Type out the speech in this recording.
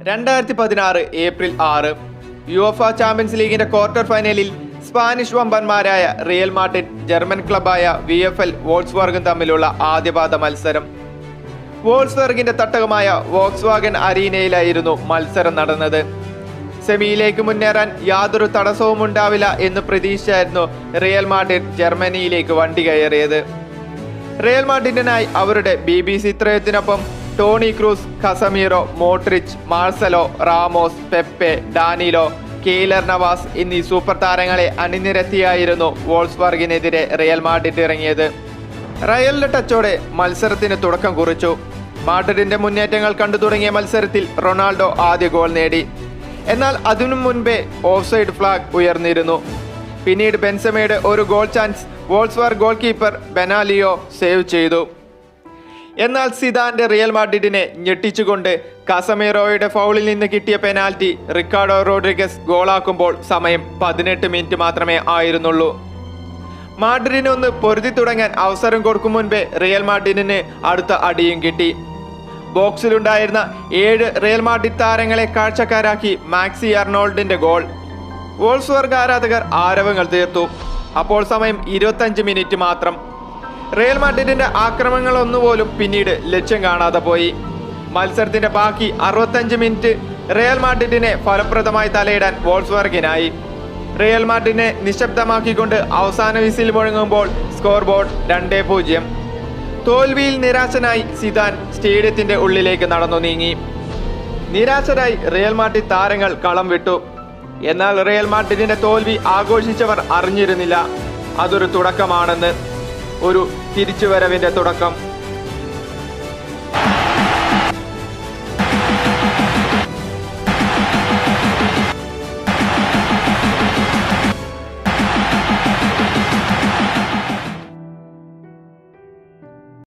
2016 April 6 UEFA Champions ലീഗിന്റെ quarter ഫൈനലിൽ Spanish വമ്പന്മാരായ റിയൽ മാഡ്രിഡ് ജർമ്മൻ ക്ലബായ VfL വോൾസ്ബർഗും തമ്മിലുള്ള ആദ്യപാദ മത്സരം. വോൾസ്ബർഗിന്റെ തട്ടകമായ വോക്സ്വാഗൻ അരീനയിലായിരുന്നു മത്സരം നടന്നത്. സെമിയിലേക്ക് മുന്നേറാൻ യാതൊരു തടസ്സവും ഉണ്ടാവില്ല എന്ന് പ്രതീക്ഷിച്ചായിരുന്നു റിയൽ മാഡ്രിഡ് ജർമ്മനിയിലേക്ക് വണ്ടി കയറിയത്. റിയൽ മാഡ്രിഡിനായി അവരുടെ BBC ത്രയത്തിനൊപ്പം Toni Kroos, Casemiro, Modric, Marcelo, Ramos, Pepe, Danilo, Keylor Navas എന്നീ സൂപ്പർ താരങ്ങളെ അണിനിരത്തിയായിരുന്നു വോൾസ്ബർഗിനെതിരെ റിയൽ മാഡ്രിഡ് ഇറങ്ങിയത്. റയലിന്റെ ടച്ചോടെ മത്സരത്തിന് തുടക്കം കുറിച്ചു. മാഡ്രിഡിന്റെ മുന്നേറ്റങ്ങൾ കണ്ടു തുടങ്ങിയ മത്സരത്തിൽ റൊണാൾഡോ ആദ്യ ഗോൾ നേടി. എന്നാൽ അതിനു മുൻപേ ഓഫ്സൈഡ് ഫ്ലാഗ് ഉയർന്നിരുന്നു. പിന്നീട് ബെൻസമയുടെ ഒരു goal chance Wolfsburg goalkeeper Benaglio save ചെയ്തു. എന്നാൽ സിദാന്റെ റിയൽ മാഡ്രിഡിനെ ഞെട്ടിച്ചുകൊണ്ട് കസമീറോയുടെ ഫൗളിൽ നിന്ന് കിട്ടിയ പെനാൽറ്റി റിക്കാർഡോ റോഡ്രിഗസ് ഗോളാക്കുമ്പോൾ സമയം 18 മിനിറ്റ് മാത്രമേ ആയിരുന്നുള്ളൂ. മാഡ്രിഡിന് ഒന്ന് പൊരുതി തുടങ്ങാൻ അവസരം കൊടുക്കും മുൻപേ റിയൽ മാഡ്രിഡിന് അടുത്ത അടിയും കിട്ടി. ബോക്സിലുണ്ടായിരുന്ന 7 റിയൽ മാഡ്രിഡ് താരങ്ങളെ കാഴ്ചക്കാരാക്കി മാക്സി അർണോൾഡിന്റെ ഗോൾ. വോൾസ്ബർഗ് ആരാധകർ ആരവങ്ങൾ തീർത്തു. അപ്പോൾ സമയം 25 മിനിറ്റ് മാത്രം. റിയൽ മാഡ്രിഡിന്റെ ആക്രമണങ്ങൾ ഒന്നുപോലും പിന്നീട് ലക്ഷ്യം കാണാതെ പോയി. മത്സരത്തിന്റെ ബാക്കി 65 മിനിറ്റ് റിയൽ മാഡ്രിഡിനെ ഫലപ്രദമായി തലയിടാൻ വോൾസ്ബർഗിനായി. റിയൽ മാഡ്രിഡിനെ നിശബ്ദമാക്കിക്കൊണ്ട് അവസാന വിസിൽ മുഴങ്ങുമ്പോൾ സ്കോർ ബോർഡ് 2-0. തോൽവിയിൽ നിരാശനായി സിദാൻ സ്റ്റേഡിയത്തിന്റെ ഉള്ളിലേക്ക് നടന്നു നീങ്ങി. നിരാശരായി റിയൽ മാഡ്രിഡ് താരങ്ങൾ കളം വിട്ടു. എന്നാൽ റിയൽ മാഡ്രിഡിന്റെ തോൽവി ആഘോഷിച്ചവർ അറിഞ്ഞിരുന്നില്ല അതൊരു തുടക്കമാണെന്ന്, ഒരു തിരിച്ചുവരവിന്റെ തുടക്കം.